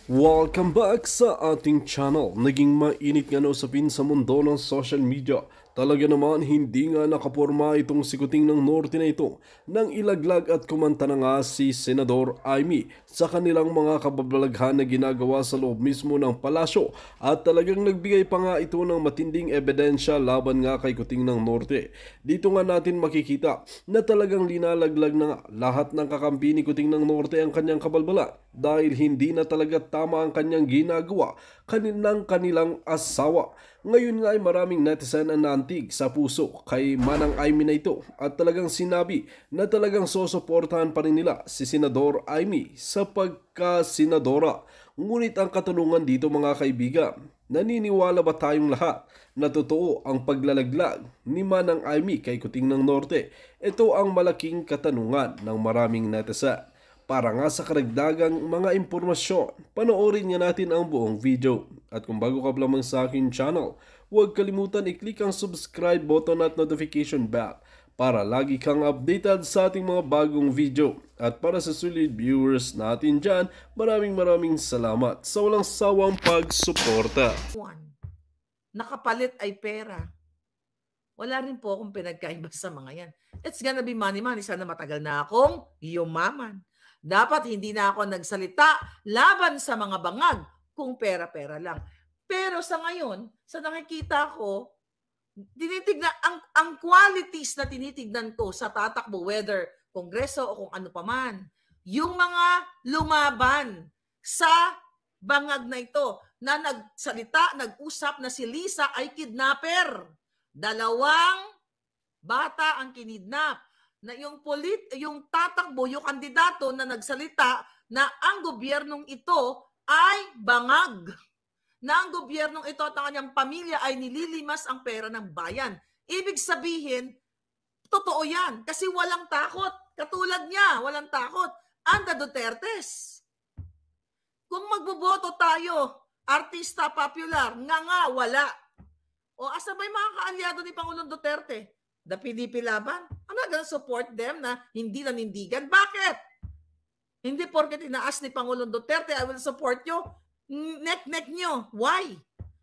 Welcome back sa ating channel. Naging mainit nga na usapin sa mundo ng social media. Talaga naman hindi nga nakaporma itong sikuting ng norte na ito nang ilaglag at kumanta na nga si Senador Amy sa kanilang mga kababalaghan na ginagawa sa loob mismo ng palasyo at talagang nagbigay pa nga ito ng matinding ebidensya laban nga kay Kuting ng Norte. Dito nga natin makikita na talagang linalaglag na nga lahat ng kakampi ni Kuting ng Norte ang kanyang kabalbala dahil hindi na talaga tama ang kanyang ginagawa kanilang asawa. Ngayon nga ay maraming netizen ang naantig sa puso kay Manang Amy na ito at talagang sinabi na talagang susuportahan pa rin nila si Senador Amy sa pagka-senadora. Ngunit ang katanungan dito mga kaibigan, naniniwala ba tayong lahat na totoo ang paglalaglag ni Manang Amy kay Kuting ng Norte? Ito ang malaking katanungan ng maraming netizen. Para nga sa karagdagang mga impormasyon, panoorin nga natin ang buong video. At kung bago ka pa lamang sa akin channel, huwag kalimutan i-click ang subscribe button at notification bell para lagi kang updated sa ating mga bagong video. At para sa solid viewers natin dyan, maraming salamat sa walang sawang pagsuporta. Nakapalit ay pera. Wala rin po akong pinagkaiba sa mga yan. It's gonna be money. Sana matagal na akong yumaman. Dapat hindi na ako nagsalita laban sa mga bangag kung pera-pera lang. Pero sa ngayon, sa nakikita ko, tinitignan, ang qualities na tinitignan ko sa tatakbo, whether kongreso o kung ano paman, yung mga lumaban sa bangag na ito, na nagsalita, nag-usap na si Lisa ay kidnapper. 2 bata ang kinidnap. Na yung tatakbo, yung kandidato na nagsalita na ang gobyernong ito ay bangag. Na ang gobyernong ito at ang kanyang pamilya ay nililimas ang pera ng bayan. Ibig sabihin, totoo yan. Kasi walang takot. Katulad niya, walang takot. Ang Dutertes. Kung magboboto tayo, artista popular, nga, wala. O asa ba yung mga kaalyado ni Pangulong Duterte? The PDP laban? I'm not gonna support them na hindi nanindigan. Bakit? Hindi porket inaas ni Pangulong Duterte, I will support you. Neck nyo. Why?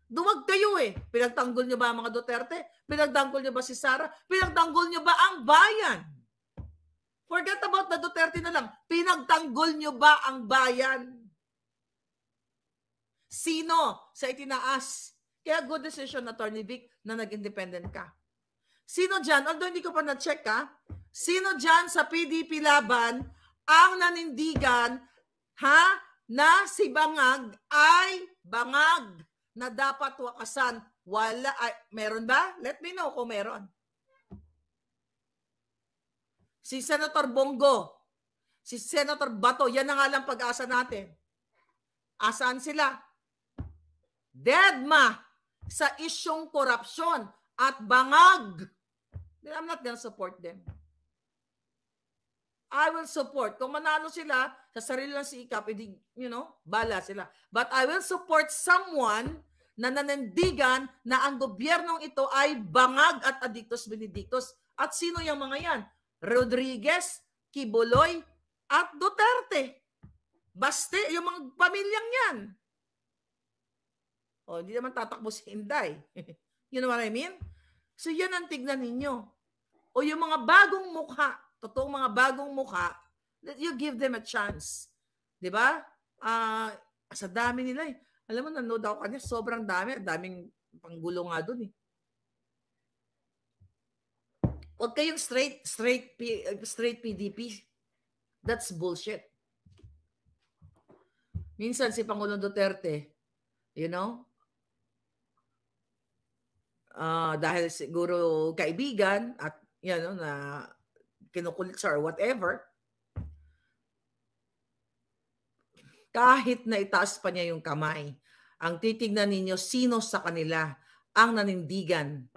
Duwag kayo eh. Pinagtanggol nyo ba ang mga Duterte? Pinagtanggol nyo ba si Sara? Pinagtanggol nyo ba ang bayan? Forget about the Duterte na lang. Pinagtanggol nyo ba ang bayan? Sino sa itinaas? Kaya good decision, Attorney Vic, na nag-independent ka. Sino dyan, although hindi ko pa na-check sino dyan sa PDP laban ang nanindigan na si bangag ay bangag na dapat wakasan? Wala. Meron ba? Let me know kung meron. Si Senator Bongo, si Senator Bato, yan na nga lang pag-asa natin. Asaan sila? Deadma sa isyong korupsyon at bangag. Then I'm not gonna support them. I will support. Kung manalo sila, sa sarili lang si Ikap, bala sila. But I will support someone na nanindigan na ang gobyernong ito ay bangag at adictus benedictus. At sino yung mga yan? Rodriguez, Kibuloy, at Duterte. Baste, yung mga pamilyang yan. O, hindi naman tatakbo si Inday. You know what I mean? So, yan ang tignan ninyo. O yung mga bagong mukha, totoong mga bagong mukha, you give them a chance. Diba? Sa dami nila eh. Alam mo, nanood ako kanya, sobrang dami. Daming panggulo nga dun eh. Huwag kayong straight PDP. That's bullshit. Minsan si Pangulong Duterte, dahil siguro kaibigan at na kinukulit siya or whatever, kahit na itaas pa niya yung kamay, ang titignan ninyo sino sa kanila ang nanindigan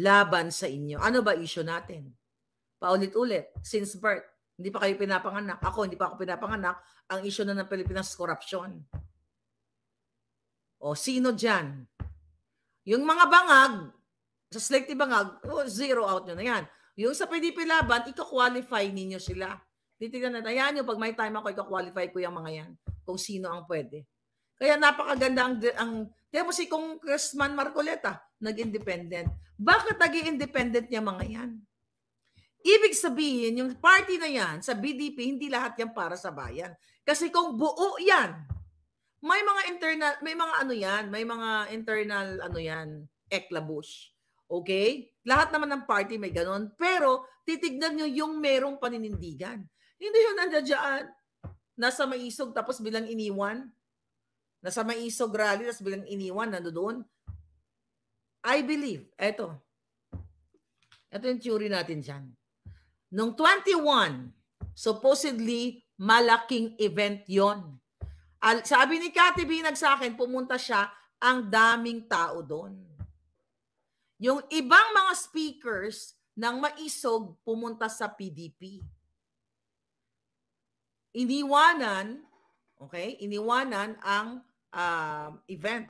laban sa inyo. Ano ba issue natin? Paulit-ulit, since birth, hindi pa kayo pinapanganak. Ako, hindi pa ako pinapanganak. Ang issue na ng Pilipinas, corruption. O, sino dyan? Yung mga bangag, sa selective bangag, zero out nyo na yan. Yung sa PDP laban, ika-qualify ninyo sila. Titignan natin. Ayan yung pag may time ako, ika-qualify ko yung mga yan. Kung sino ang pwede. Kaya napakaganda ang tiyan mo si Congressman Marcoleta, nag-independent. Bakit nag-independent niya mga yan? Ibig sabihin, yung party na yan sa BDP, hindi lahat yan para sa bayan. Kasi kung buo yan, may mga internal, may mga ano yan, may mga internal ano yan, eklabush. Okay? Lahat naman ng party may ganon. Pero titignan nyo yung merong paninindigan. Hindi yun nandiyan, nasa maisog tapos bilang iniwan. Nasa maisog rally tapos bilang iniwan, nandoon. I believe, ito yung theory natin dyan. Noong 21, supposedly, malaking event yon. Sabi ni Cathy Binag sa akin, pumunta siya, ang daming tao doon. Yung ibang mga speakers ng maisog pumunta sa PDP. Iniwanan, okay? Iniwanan ang event.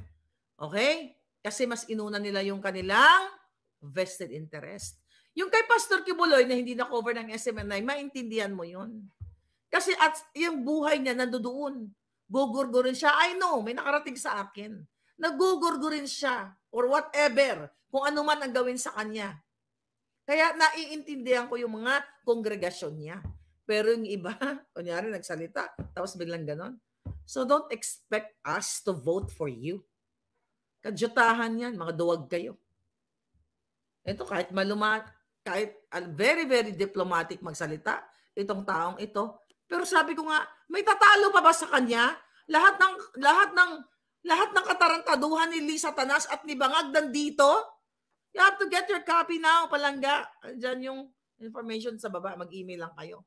Okay? Kasi mas inuna nila yung kanilang vested interest. Yung kay Pastor Kibuloy na hindi na-cover ng SMNI, maintindihan mo yun. Kasi at yung buhay niya nandoon. Gugurgurin siya. I know, may nakarating sa akin. Nagugurgurin siya or whatever, kung ano man ang gawin sa kanya. Kaya naiintindihan ko yung mga kongregasyon niya. Pero yung iba, kunyari nagsalita, tapos biglang ganon. So don't expect us to vote for you. Kadyutahan yan, mga duwag kayo. Ito kahit kahit very, very diplomatic magsalita, itong taong ito. Pero sabi ko nga, may tatalo pa ba sa kanya? Lahat ng katarantaduhan ni Lisa Tanas at ni Bangag nandito? You have to get your copy now, palangga. Diyan yung information sa baba, mag-email lang kayo.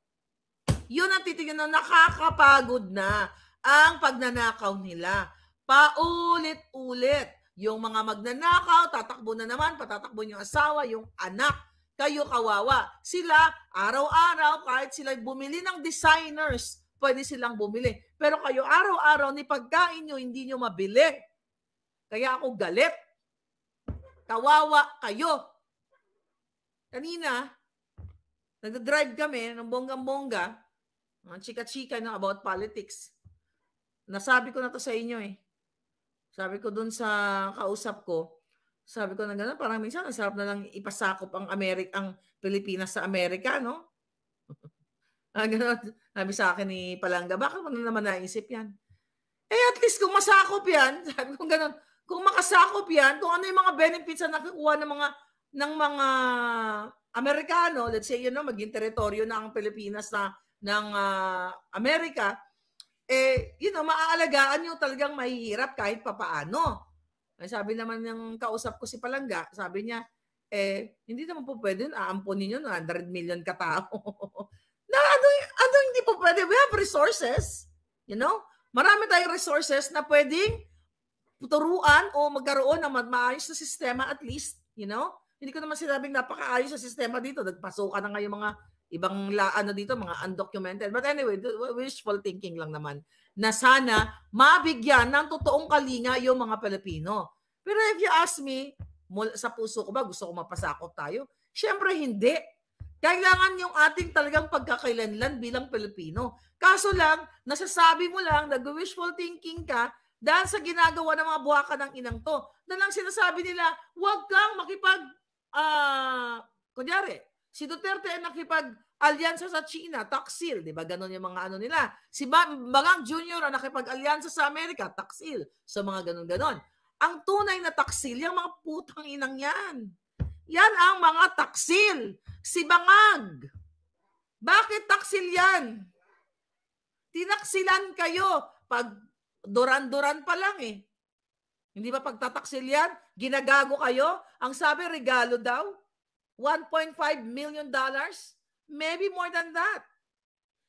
Yun ang titignan na nakakapagod na ang pagnanakaw nila. Paulit-ulit. Yung mga magnanakaw, tatakbo na naman, patatakbo yung asawa, yung anak. Kayo kawawa. Sila, araw-araw, kahit sila bumili ng designers, pwede silang bumili. Pero kayo, araw-araw, ni pagkain nyo, hindi nyo mabili. Kaya ako galit. Kawawa kayo. Kanina, nagdadrive kami ng bonggang-bongga, chika-chika na about politics. Nasabi ko na to sa inyo eh. Sabi ko dun sa kausap ko, sabi ko na gano'n, parang minsan ang sarap na lang ipasakop ang Pilipinas sa Amerika, no? Gano'n, sabi sa akin ni Palangga, bakit mo na naman naisip yan? Eh at least kung masakop yan, sabi ko gano'n, kung makasakop yan, kung ano yung mga benefits na nakukuha ng mga Amerikano, let's say, maging teritoryo na ang Pilipinas ng Amerika, maaalagaan nyo talagang mahihirap kahit papaano. Sabi naman ng kausap ko si Palangga, sabi niya, hindi naman po pwede, aampunin nyo na 100 million katao. ano hindi po pwede? We have resources. Marami tayong resources na pwedeng turuan o magkaroon ng maayos na sistema at least. Hindi ko naman sinabing napakaayos na sistema dito. Nagpasukan na ngayon mga ibang dito, mga undocumented. But anyway, wishful thinking lang naman na sana mabigyan ng totoong kalinga yung mga Pilipino. Pero if you ask me, sa puso ko ba gusto ko mapasakop tayo? Siyempre hindi. Kailangan yung ating talagang pagkakailanlan bilang Pilipino. Kaso lang, nasasabi mo lang, nag-wishful thinking ka dahil sa ginagawa ng mga buwaka ng inang to. Na lang sinasabi nila, huwag kang kunyari, si Duterte ay nakipag-alyansa sa China, taksil, di ba? Ganon yung mga nila. Si Bangag Jr. ang nakipag-alyansa sa Amerika, taksil. So mga ganon-ganon. Ang tunay na taksil, yung mga putang inang yan. Yan ang mga taksil. Si Bangag. Bakit taksil yan? Tinaksilan kayo. Pag duran-duran pa lang eh. Hindi ba pagtataksil yan? Ginagago kayo? Ang sabi, regalo daw. $1.5 million? Maybe more than that.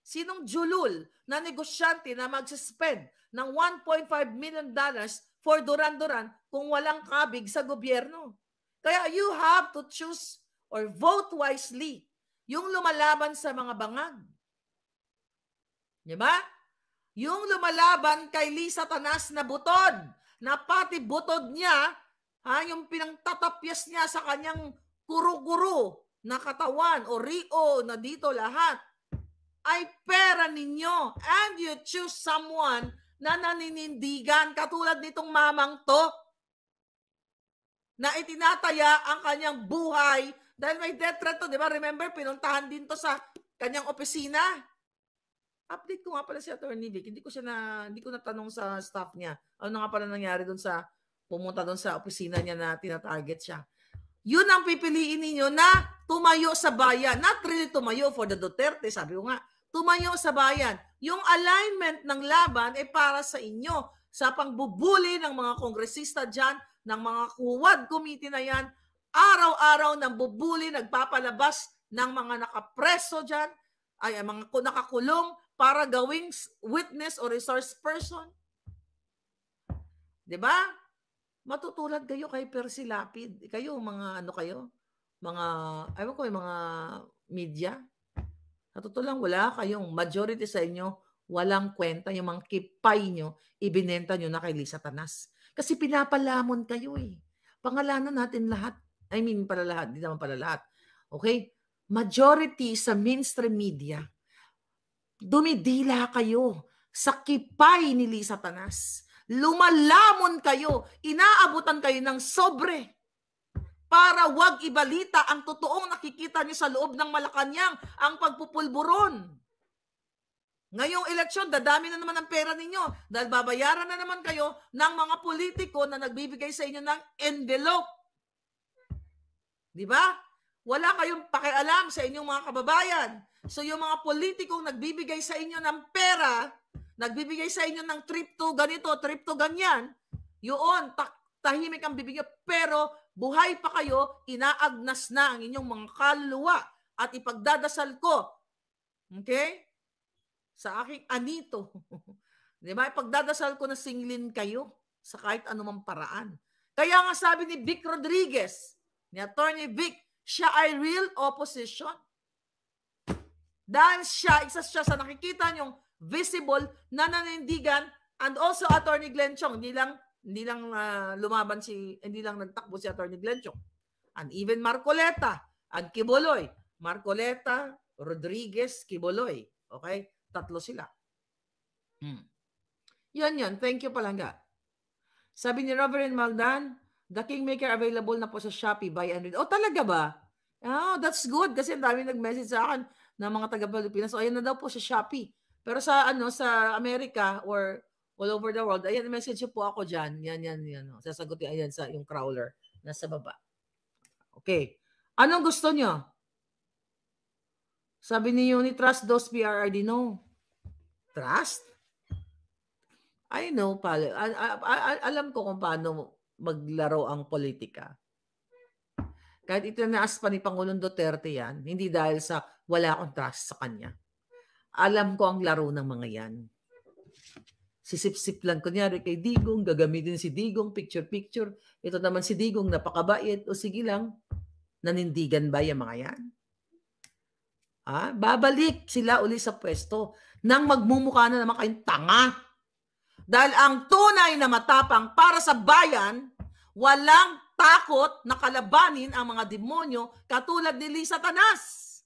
Sinong julul na negosyante na mag-suspend ng $1.5 million for duran-duran kung walang kabig sa gobyerno? Kaya you have to choose or vote wisely yung lumalaban sa mga bangag. Diba? Yung lumalaban kay Lisa Tanas na butod, na pati butod niya, yung pinangtatapyas niya sa kanyang kuro-kuro na katawan o rio na dito lahat. ay pera ninyo and you choose someone na naninindigan katulad nitong mamang to na itinataya ang kanyang buhay dahil may death threat to, di ba? Remember, pinuntahan din to sa kanyang opisina. Update ko nga pala si Attorney Vic. Hindi ko natanong sa staff niya. Ano nga pala nangyari doon sa pumunta doon sa opisina niya na tinatarget siya. Yun ang pipiliin ninyo na tumayo sa bayan. Not really tumayo for the Duterte, sabi ko nga. Tumayo sa bayan. Yung alignment ng laban ay para sa inyo. Sa pangbubuli ng mga kongresista dyan, ng mga kuwad committee na yan, araw-araw nang bubuli, nagpapalabas ng mga nakapreso dyan, ay mga nakakulong para gawing witness or resource person. Diba? Matutulad kayo kay Percy Lapid. Kayo, mga ano kayo? Mga, ayaw ko, mga media. Sa totoo lang, wala kayong, majority sa inyo, walang kwenta. Yung mga kipay nyo, ibinenta nyo na kay Lisa Tanas. Kasi pinapalamon kayo eh. Pangalanan natin lahat. I mean, pala lahat. Di naman pala lahat. Okay? Majority sa mainstream media, dumidila kayo sa kipay ni Lisa Tanas. Lumalamon kayo. Inaabutan kayo ng sobre para wag ibalita ang totoong nakikita niyo sa loob ng Malacanang, ang pagpupulburon. Ngayong eleksyon, dadami na naman ang pera ninyo dahil babayaran na naman kayo ng mga politiko na nagbibigay sa inyo ng envelope. Di ba? Wala kayong pakialam sa inyong mga kababayan. So yung mga politikong nagbibigay sa inyo ng pera, nagbibigay sa inyo ng trip to ganito, trip to ganyan, yun, tahimik ang bibigyan. Pero buhay pa kayo, inaagnas na ang inyong mga kaluluwa at ipagdadasal ko. Okay? Sa aking anito. Di ba? Ipagdadasal ko na singlin kayo sa kahit anumang paraan. Kaya nga sabi ni Vic Rodriguez, ni Attorney Vic, siya ay real opposition. Dahil isa siya sa nakikita niyong visible na nanindigan, and also Attorney Glenn Chong, hindi lang hindi lang nagtakbo si Attorney Glenn Chong. And even Marcoleta and Quiboloy. Marcoleta, Rodriguez, Quiboloy. Okay? Tatlo sila. Yan. Thank you, Palangga. Sabi ni Reverend Magdan, the Kingmaker available na po sa Shopee, buy and read. Oh, talaga ba? Oh, that's good. Kasi ang dami nag-message sa akin ng mga taga-Pilipinas. So, ayan na daw po sa Shopee. Pero sa America or all over the world, ayan, message po ako dyan. Yan. Sasagutin, ayan, sa yung crawler nasa baba. Okay. Anong gusto nyo? Sabi ni Uni, trust those PRRD. No. Trust? I know, alam ko kung paano maglaro ang politika. Kahit itinaas pa ni Pangulong Duterte yan, hindi dahil sa wala akong trust sa kanya. Alam ko ang laro ng mga yan. Sisip-sip lang kunyari kay Digong, gagamitin si Digong, picture-picture. Ito naman si Digong, napakabait. O sige lang, nanindigan ba yung mga yan? Babalik sila uli sa pwesto nang magmumukha na naman kayong tanga. Dahil ang tunay na matapang para sa bayan, walang takot na kalabanin ang mga demonyo katulad ni Lisa Tanas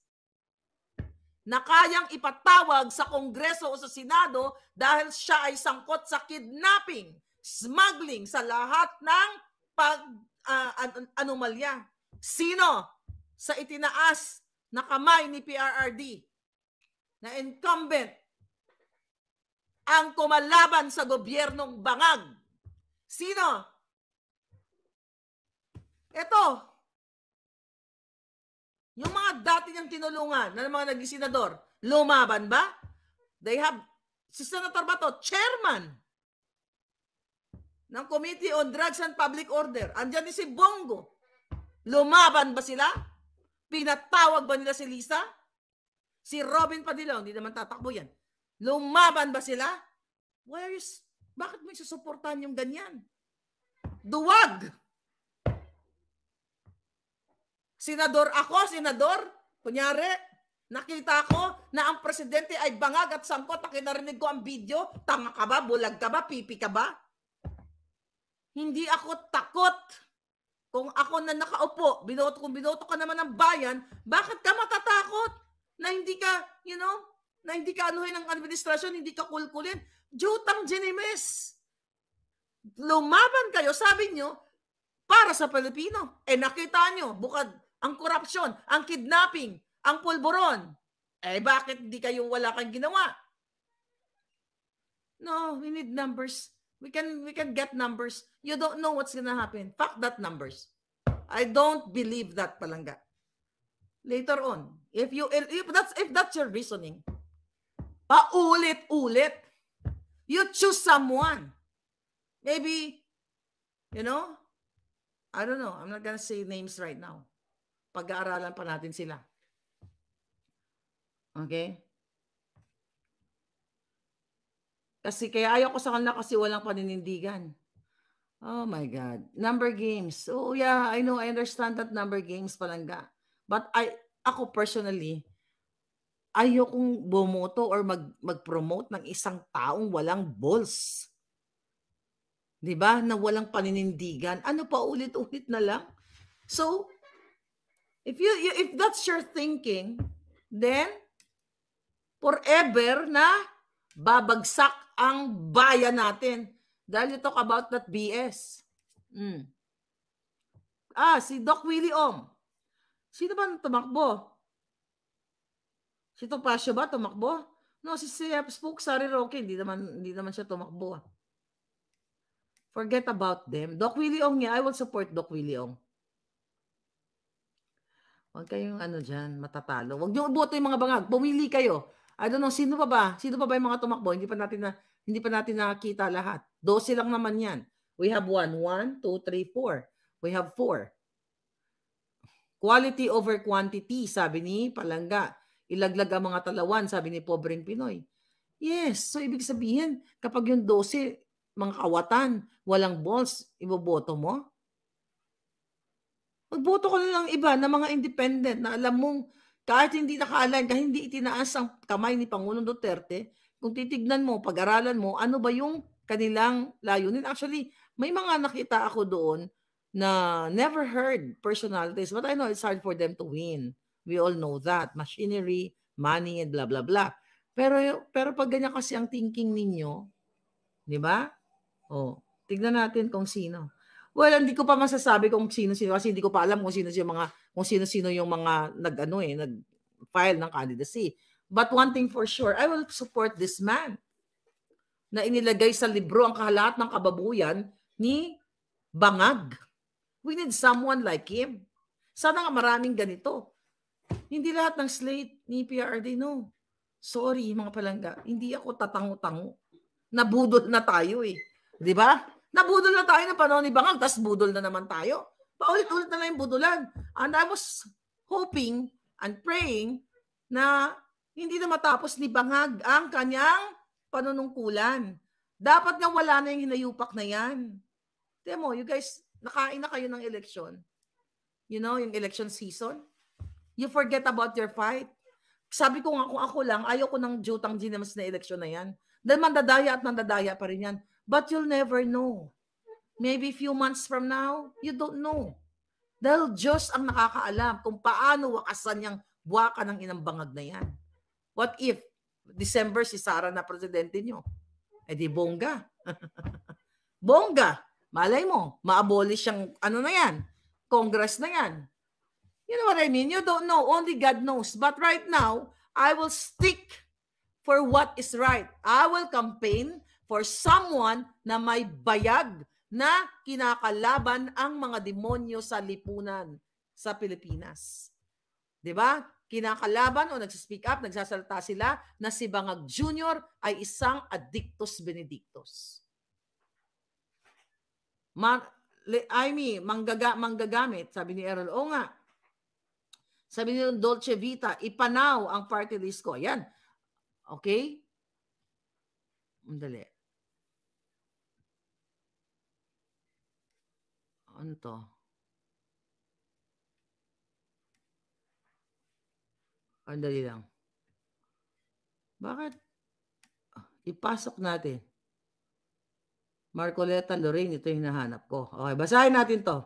na kayang ipatawag sa Kongreso o sa Senado dahil siya ay sangkot sa kidnapping, smuggling, sa lahat ng anomalya. Sino sa itinaas na kamay ni PRRD na incumbent ang kumalaban sa gobyernong bangag? Sino? Ito. Yung mga dati niyang tinulungan na mga naging senador, lumaban ba? They have, si Senator Bato, chairman ng Committee on Drugs and Public Order. Andiyan din si Bongo. Lumaban ba sila? Pinatawag ba nila si Lisa? Si Robin Padilla, hindi naman tatakbo yan. Lumaban ba sila? Bakit mo isusuportahan yung ganyan? Duwag! Senador, kunyari, nakita ko na ang presidente ay bangag at sangkot, narinig ko ang video, tanga ka ba, bulag ka ba, pipi ka ba? Hindi ako takot. Kung ako na nakaupo, binoto ka naman ng bayan, bakit ka matatakot na hindi ka, na hindi ka anuhin ng administrasyon, hindi ka kulkulin. Jutang Ginimes. Lumaban kayo, sabi nyo, para sa Pilipino. Nakita nyo, bukod ang korupsyon, ang kidnapping, ang pulburon. Bakit di kayo wala kang ginawa? No, we need numbers. We can get numbers. You don't know what's gonna happen. Fuck that numbers. I don't believe that, Palangga. Later on, if that's your reasoning, paulit-ulit, you choose someone. Maybe, I don't know. I'm not gonna say names right now. Pag-aaralan pa natin sila. Okay? Kasi kaya ayaw ko sa kanila kasi walang paninindigan. Oh my God. Number games. Oh yeah, I know. I understand that number games, Palangga. But ako personally, ayokong bumoto or mag-promote ng isang taong walang balls. 'Di ba? Na walang paninindigan. Ano pa ulit-ulit na lang? So, if that's your thinking, then forever na babagsak ang bayan natin. Dahil you talk about that BS. Si Doc Willie Ong. Sino ba tumakbo? Si Topacio ba tumakbo? No, si Spook Sari Roque, hindi naman siya tumakbo. Forget about them. Doc Willie Ong niya, I will support Doc Willie Ong. Huwag kayong dyan, matatalo. Huwag niyo uboto yung mga bangag. Pumili kayo. I don't know, sino pa ba? Sino pa ba yung mga tumakbo? Hindi pa natin nakakita lahat. 12 lang naman yan. We have 1, 2, 3, 4. We have 4. Quality over quantity, sabi ni Palangga. Ilaglag ang mga talawan, sabi ni Pobreng Pinoy. Yes, so ibig sabihin, kapag yung 12, mga kawatan, walang balls, iboboto mo? Magboto ko lang iba na mga independent na alam mong kahit hindi nakaalan, kahit hindi itinaas ang kamay ni Pangulong Duterte, kung titignan mo, pag-aralan mo, ano ba yung kanilang layunin. Actually, may mga nakita ako doon na never heard personalities, but I know it's hard for them to win. We all know that. Machinery, money, and blah, blah, blah. Pero pag ganyan kasi ang thinking ninyo, di ba? Tignan natin kung sino. Well, hindi ko pa masasabi kung sino-sino kasi hindi ko pa alam kung sino-sino yung mga nag-file ng candidacy. But one thing for sure, I will support this man na inilagay sa libro ang lahat ng kababuyan ni Bangag. We need someone like him. Sana nga maraming ganito. Hindi lahat ng slate ni PRRD, no. Sorry, mga Palangga. Hindi ako tatango-tango. Nabudol na tayo eh. Di ba? Nabudol na tayo ng panahon ni Bangag, tapos budol na naman tayo. Paulit-ulit na lang yung budulan. And I was hoping and praying na hindi na matapos ni Bangag ang kanyang panunungkulan. Dapat nga wala na yung hinayupak na yan. Tiyan mo, you guys, nakain na kayo ng eleksyon. You know, yung election season. You forget about your fight. Sabi ko nga kung ako lang, ayaw ko ng jutang ginamas na eleksyon na yan. Dahil mandadaya at mandadaya pa rin yan. But you'll never know. Maybe few months from now, you don't know. Dahil Diyos ang nakakaalam kung paano wakasan yung buwaka ng inang Bangag na yan. What if December si Sara na presidente nyo? Di bongga. Bongga. Malay mo, ma-abolish yung na yan, Congress na yan. You know what I mean? You don't know. Only God knows. But right now, I will stick for what is right. I will campaign for someone na may bayag na kinakalaban ang mga demonyo sa lipunan sa Pilipinas. 'Di ba? Kinakalaban o nagsispeak up, nagsasalita sila na si Bangag Jr. ay isang addictus benedictus. Manggagamit, sabi ni Errol. O nga, sabi ni Dolce Vita, ipanaw ang party list ko. Ayan. Okay? Mandali. Ano to? Andali lang. Bakit? Ipasok natin. Marcoleta Lorraine, ito yung hinahanap ko. Okay, basahin natin to.